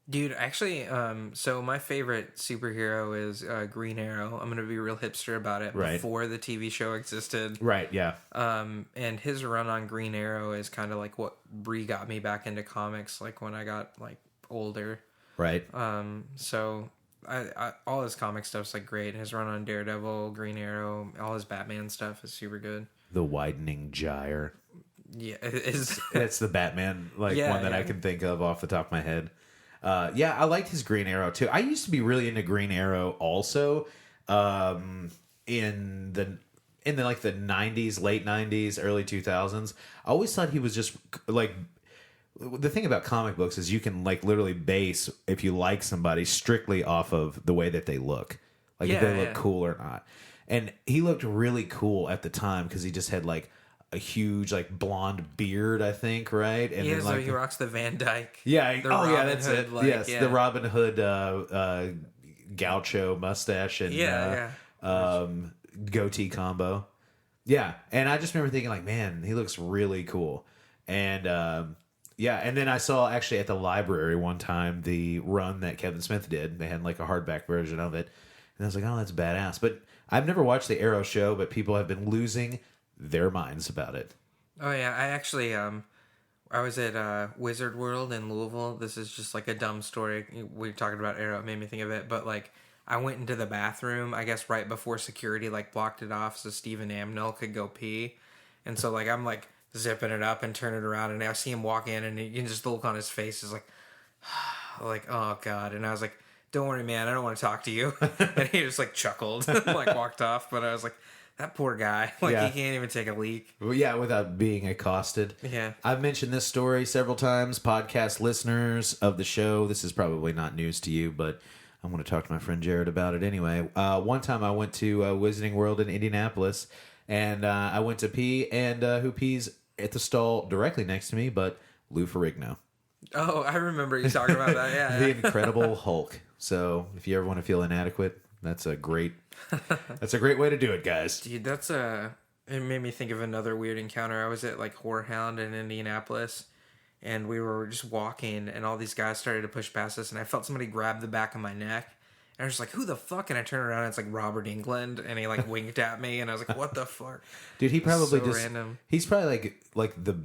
Dude, actually, so my favorite superhero is Green Arrow. I'm gonna be real hipster about it. Right. Before the TV show existed. Right. Yeah. And his run on Green Arrow is kind of like what got me back into comics, like when I got like older. Right. So I all his comic stuff's like great. His run on Daredevil, Green Arrow, all his Batman stuff is super good. The Widening Gyre. Yeah, it is. That's the Batman one that I can think of off the top of my head. I liked his Green Arrow too. I used to be really into Green Arrow also. In the like the 90s, late 90s, early 2000s. I always thought he was just like, the thing about comic books is you can like literally base if you like somebody strictly off of the way that they look, like if they look cool or not. And he looked really cool at the time because he just had like a huge like blonde beard, I think, right? And then, like, he rocks the Van Dyke. Yeah. That's Hood, it. like, yes, the Robin Hood gaucho mustache and goatee combo. Yeah, and I just remember thinking like, man, he looks really cool. And and then I saw actually at the library one time the run that Kevin Smith did. They had like a hardback version of it, and I was like, oh, that's badass. But I've never watched the Arrow show, but people have been losing their minds about it. Oh yeah, I actually I was at Wizard World in Louisville. This is just like a dumb story. We were talking about Arrow, it made me think of it. But like, I went into the bathroom, I guess right before security like blocked it off so Stephen Amell could go pee. And so like I'm like zipping it up and turning it around, and I see him walk in, and you can just look on his face is like like, oh god. And I was like, don't worry, man, I don't want to talk to you. And he just like chuckled and like walked off. But I was like, that poor guy, like he can't even take a leak. Well, yeah, without being accosted. Yeah. I've mentioned this story several times. Podcast listeners of the show, this is probably not news to you, but I'm going to talk to my friend Jared about it anyway. One time I went to Wizarding World in Indianapolis, and I went to pee, and who pees at the stall directly next to me but Lou Ferrigno. Oh, I remember you talking about that, yeah. The Incredible Hulk. So if you ever want to feel inadequate, that's a great way to do it, guys. Dude, it made me think of another weird encounter. I was at like Whorehound in Indianapolis, and we were just walking, and all these guys started to push past us, and I felt somebody grab the back of my neck, and I was just like, who the fuck? And I turned around, and it's like Robert Englund, and he like winked at me, and I was like, what the fuck? Dude, he probably so random. He's probably like the,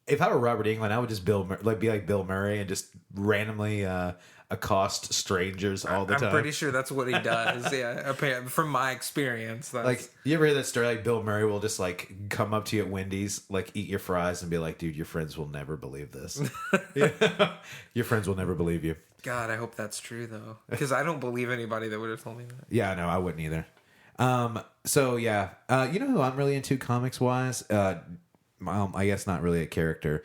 if I were Robert Englund, I would just be like Bill Murray and just randomly accost strangers all the time. I'm pretty sure that's what he does. Yeah, from my experience. Like, you ever hear that story? Like, Bill Murray will just like come up to you at Wendy's, like eat your fries, and be like, "Dude, your friends will never believe this. Your friends will never believe you." God, I hope that's true though, because I don't believe anybody that would have told me that. Yeah, no, I wouldn't either. So yeah, you know who I'm really into comics wise? I guess not really a character.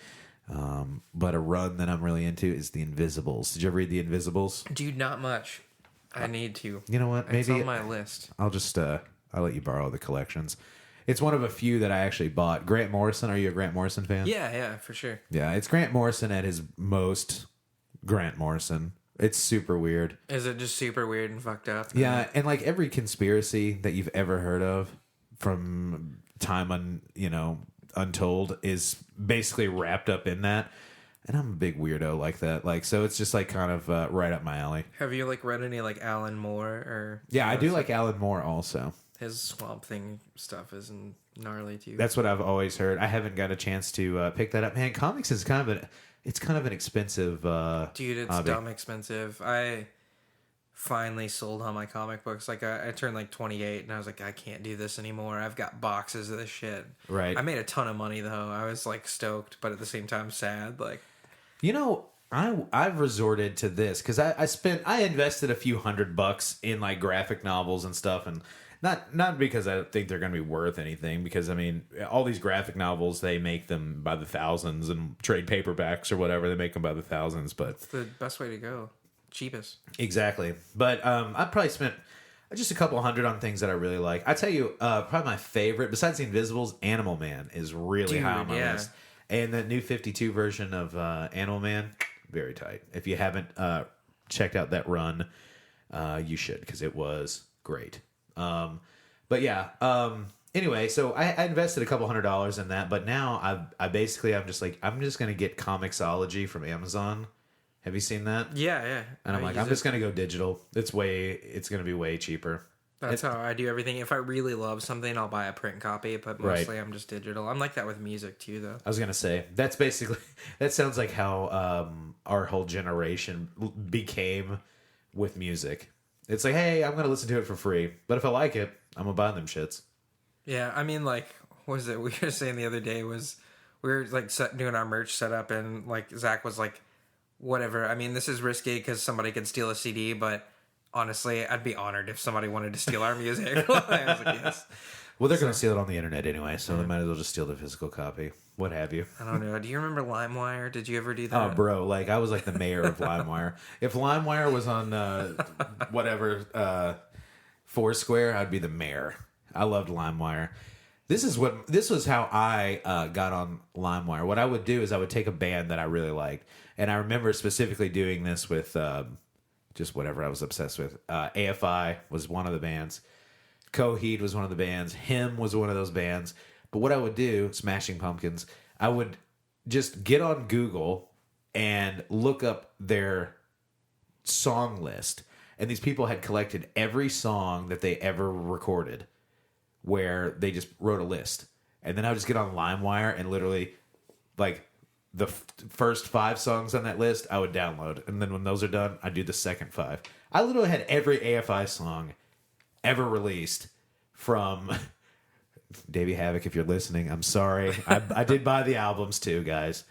But a run that I'm really into is The Invisibles. Did you ever read The Invisibles? Dude, not much. I need to. You know what? Maybe It's on my list. I'll just I'll let you borrow the collections. It's one of a few that I actually bought. Grant Morrison. Are you a Grant Morrison fan? Yeah, for sure. Yeah, it's Grant Morrison at his most Grant Morrison. It's super weird. Is it just super weird and fucked up? Yeah, and like every conspiracy that you've ever heard of from time untold is basically wrapped up in that. And I'm a big weirdo like that. Like, so it's just like kind of right up my alley. Have you like read any like Alan Moore or? Yeah, I do like Alan Moore also. His Swamp Thing stuff is gnarly too. That's what I've always heard. I haven't got a chance to pick that up. Man, comics is kind of an expensive dude, it's hobby. dumb expensive. I finally sold all my comic books. Like I turned like 28 and I was like, I can't do this anymore. I've got boxes of this shit. Right. I made a ton of money though. I was like stoked, but at the same time sad. Like, You know, I've resorted to this because I invested a few $100 in like graphic novels and stuff, and not because I think they're going to be worth anything, because I mean all these graphic novels, they make them by the thousands, and trade paperbacks or whatever, they make them by the thousands. But it's the best way to go, cheapest. Exactly. But I probably spent just a couple $100 on things that I really like. I tell you, probably my favorite besides The Invisibles, Animal Man is really Dude, high on my yeah. list. And the new 52 version of Animal Man, very tight. If you haven't checked out that run, you should, because it was great. But yeah, anyway, so I invested a couple $100 in that, but now I'm just going to get Comixology from Amazon. Have you seen that? Yeah. And I'm just going to go digital. It's going to be way cheaper. That's how I do everything. If I really love something, I'll buy a print copy, but mostly I'm just digital. I'm like that with music too, though. I was gonna say that sounds like how our whole generation became with music. It's like, hey, I'm gonna listen to it for free, but if I like it, I'm gonna buy them shits. Yeah, I mean, like, what was it we were saying the other day was we were like doing our merch setup, and like Zach was like, whatever. I mean, this is risky because somebody could steal a CD, but honestly, I'd be honored if somebody wanted to steal our music. I was like, yes. Well, they're going to steal it on the internet anyway, so they might as well just steal the physical copy. What have you? I don't know. Do you remember LimeWire? Did you ever do that? Oh, bro, like I was like the mayor of LimeWire. If LimeWire was on Foursquare, I'd be the mayor. I loved LimeWire. This was how I got on LimeWire. What I would do is I would take a band that I really liked, and I remember specifically doing this with just whatever I was obsessed with. AFI was one of the bands. Coheed was one of the bands. Him was one of those bands. But what I would do, Smashing Pumpkins, I would just get on Google and look up their song list. And these people had collected every song that they ever recorded, where they just wrote a list. And then I would just get on LimeWire and literally, like, the first 5 songs on that list I would download, and then when those are done, I do the second 5. I literally had every AFI song ever released from Davey Havoc. If you're listening, I'm sorry. I did buy the albums too, guys,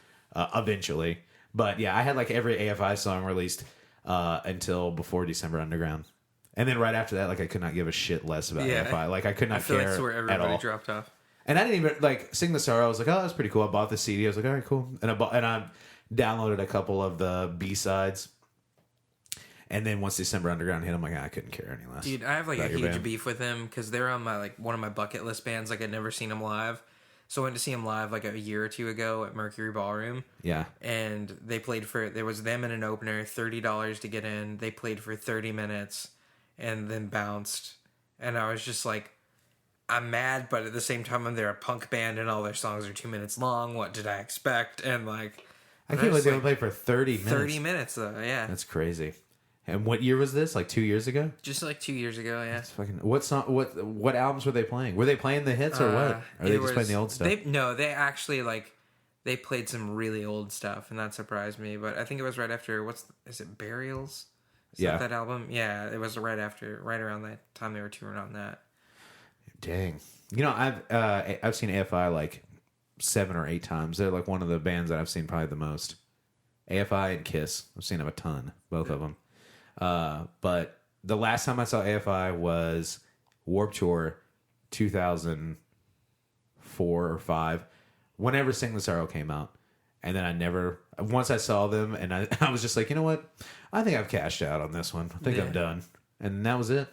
eventually. But yeah, I had like every AFI song released until before December Underground, and then right after that, like I could not give a shit less about AFI. Like I could not care that's where at everybody all. dropped off. And I didn't even like Sing the Sorrow. I was like, oh, that's pretty cool. I bought the CD. I was like, all right, cool. And I downloaded a couple of the B-sides. And then once December Underground hit, I'm like, I couldn't care any less. Dude, I have like a huge band. beef with them because they're on my one of my bucket list bands. Like I'd never seen them live, so I went to see them live like a year or two ago at Mercury Ballroom. Yeah, and they played there was them and an opener, $30 to get in. They played for 30 minutes and then bounced, and I was just like, I'm mad, but at the same time, they're a punk band and all their songs are 2 minutes long. What did I expect? And like, I can't believe they would play for 30 minutes. 30 minutes though, yeah. That's crazy. And what year was this? Like 2 years ago? Just like 2 years ago, yeah. That's fucking. What song? What albums were they playing? Were they playing the hits or what? Or are they just playing the old stuff? They actually they played some really old stuff, and that surprised me. But I think it was right after is it Burials? Is that album? Yeah, it was right around that time they were touring on that. Dang. You know, I've seen AFI like 7 or 8 times. They're like one of the bands that I've seen probably the most. AFI and Kiss. I've seen them a ton, both of them. But the last time I saw AFI was Warped Tour 2004 or 5, whenever Sing the Sorrow came out. And then once I saw them, and I was just like, you know what? I think I've cashed out on this one. I think I'm done. And that was it.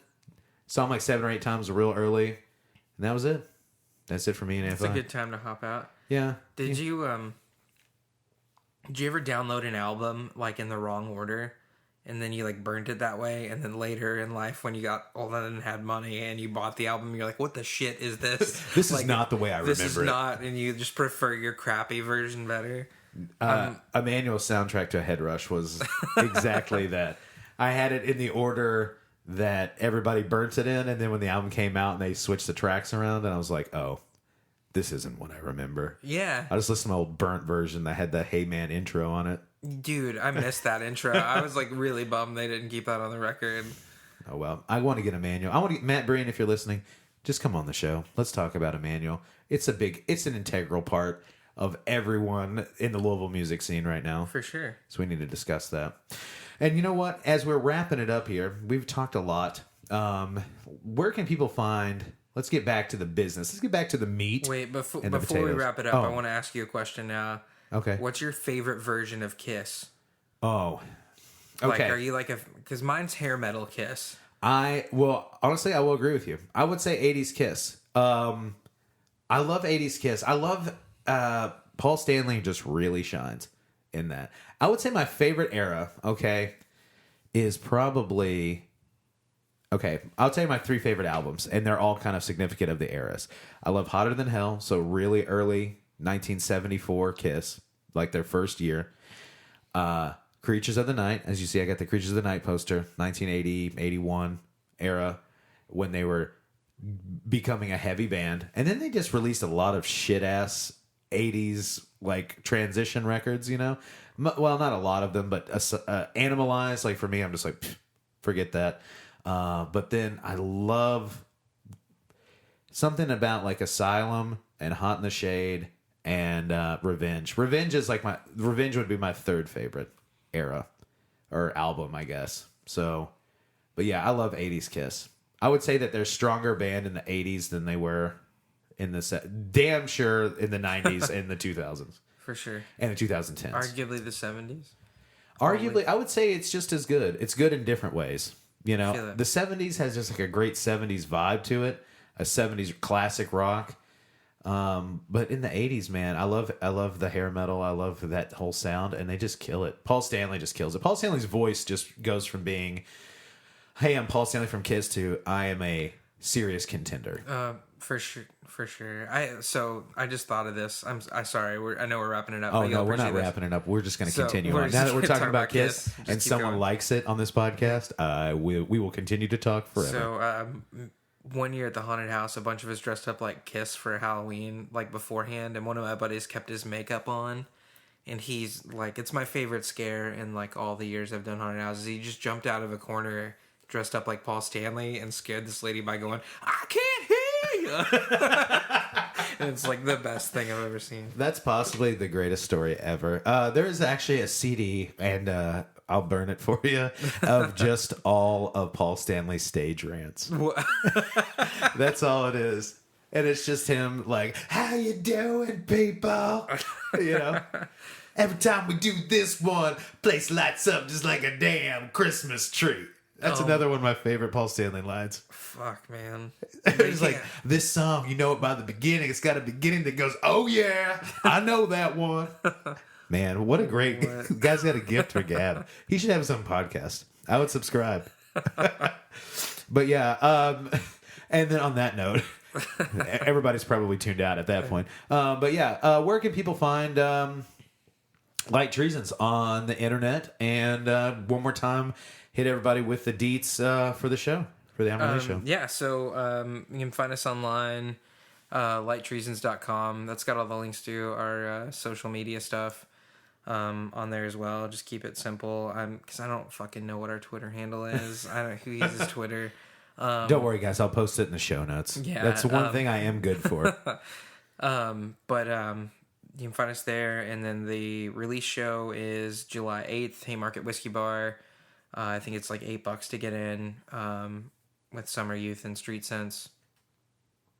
Saw them like 7 or 8 times real early, and that was it. That's it for me and AFI. It's a good time to hop out. Yeah. Did you ever download an album like in the wrong order? And then you like burned it that way, and then later in life when you got older and had money and you bought the album, you're like, what the shit is this? This like, is not the way I remember it. This is not, and you just prefer your crappy version better. Emmanuel's soundtrack to Head Rush was exactly that. I had it in the order that everybody burnt it in, and then when the album came out and they switched the tracks around, and I was like, oh, this isn't what I remember. Yeah. I just listened to my old burnt version that had the Hey Man intro on it. Dude, I missed that intro. I was like really bummed they didn't keep that on the record. Oh, well. I want to get Emmanuel. I want to get Matt Breen, if you're listening, just come on the show. Let's talk about Emmanuel. It's an integral part of everyone in the Louisville music scene right now. For sure. So we need to discuss that. And you know what? As we're wrapping it up here, we've talked a lot. Where can people find... Let's get back to the business. Let's get back to the meat. Wait, before we potatoes. wrap it up, I want to ask you a question now. Okay. What's your favorite version of Kiss? Oh. Okay. Like, are you like because mine's hair metal Kiss. Honestly, I will agree with you. I would say 80s Kiss. I love 80s Kiss. I love Paul Stanley just really shines in that. I would say my favorite era, is probably... Okay, I'll tell you my 3 favorite albums, and they're all kind of significant of the eras. I love Hotter Than Hell, so really early 1974 Kiss, like their first year. Creatures of the Night, as you see, I got the Creatures of the Night poster, 1980, 81 era, when they were becoming a heavy band. And then they just released a lot of shit-ass 80s, like, transition records, you know? Well, not a lot of them, but Animalized, like, for me, I'm just like, forget that. But then I love something about like Asylum and Hot in the Shade and Revenge. Revenge would be my 3rd favorite era or album, I guess. So, but yeah, I love 80s Kiss. I would say that they're a stronger band in the 80s than they were in the damn sure in the 90s and the 2000s. For sure. And the 2010s. Arguably the 70s. Arguably, I would say it's just as good. It's good in different ways. You know, the 70s has just like a great 70s vibe to it, a 70s classic rock. But in the 80s, man, I love the hair metal. I love that whole sound, and they just kill it. Paul Stanley just kills it. Paul Stanley's voice just goes from being, hey, I'm Paul Stanley from Kiss to I am a serious contender. For sure. I just thought of this. I'm sorry. I know we're wrapping it up. Oh no, we're not wrapping it up. We're just going to continue on. Now that we're talking about Kiss and someone likes it on this podcast, we will continue to talk forever. So one year at the haunted house, a bunch of us dressed up like Kiss for Halloween, like beforehand, and one of my buddies kept his makeup on, and he's like, it's my favorite scare in like all the years I've done haunted houses. He just jumped out of a corner dressed up like Paul Stanley and scared this lady by going, I can't hear you. And it's like the best thing I've ever seen. That's possibly the greatest story ever. There is actually a CD, and I'll burn it for you, of just all of Paul Stanley's stage rants. That's all it is. And it's just him like, how you doing, people? You know? Every time we do this one, place lights up just like a damn Christmas tree. That's another one of my favorite Paul Stanley lines. Fuck, man. It's like, this song, you know it by the beginning. It's got a beginning that goes, oh yeah, I know that one. Man, what a great... Guy's got a gift for gab. He should have his own podcast. I would subscribe. But yeah, and then on that note, everybody's probably tuned out at that point. But yeah, where can people find Light Treasons on the internet? And one more time, hit everybody with the deets for the show, for the Amarillo show. Yeah, so you can find us online, lighttreasons.com. That's got all the links to our social media stuff on there as well. Just keep it simple, because I don't fucking know what our Twitter handle is. I don't know who uses Twitter. Don't worry, guys. I'll post it in the show notes. Yeah, that's the one thing I am good for. But you can find us there, and then the release show is July 8th, Haymarket Whiskey Bar. I think it's like $8 to get in with Summer Youth and Street Sense.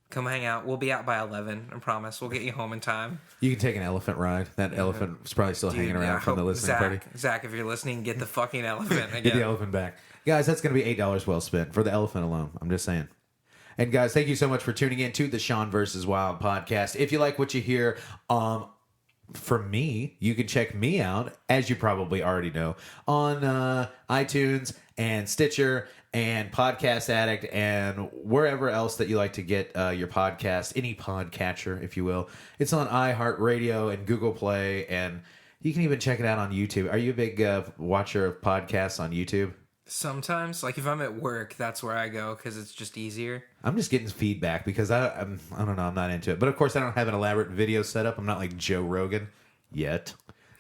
Come hang out. We'll be out by 11. I promise. We'll get you home in time. You can take an elephant ride. That elephant is probably still hanging around from the listening party. Zach, if you're listening, get the fucking elephant again. Get the elephant back. Guys, that's going to be $8 well spent for the elephant alone. I'm just saying. And guys, thank you so much for tuning in to the Sean vs. Wild podcast. If you like what you hear, from me, you can check me out, as you probably already know, on iTunes and Stitcher and Podcast Addict and wherever else that you like to get your podcast, any podcatcher, if you will. It's on iHeartRadio and Google Play, and you can even check it out on YouTube. Are you a big watcher of podcasts on YouTube? Sometimes, like if I'm at work, that's where I go because it's just easier. I'm just getting feedback because I don't know, I'm not into it. But of course, I don't have an elaborate video setup. I'm not like Joe Rogan yet,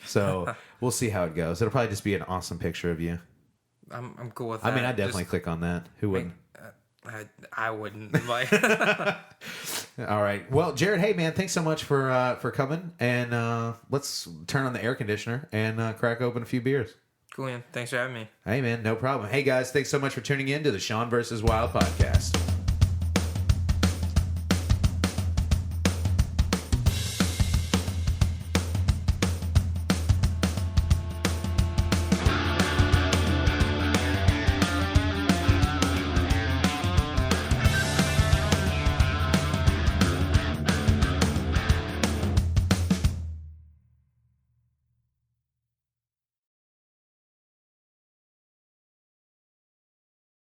so we'll see how it goes. It'll probably just be an awesome picture of you. I'm cool with that. I mean, I definitely click on that. Who wouldn't? I wouldn't. Like. All right. Well, Jared, hey man, thanks so much for coming, and let's turn on the air conditioner and crack open a few beers. Cool, man. Thanks for having me. Hey, man, no problem. Hey, guys, thanks so much for tuning in to the Sean vs. Wild podcast.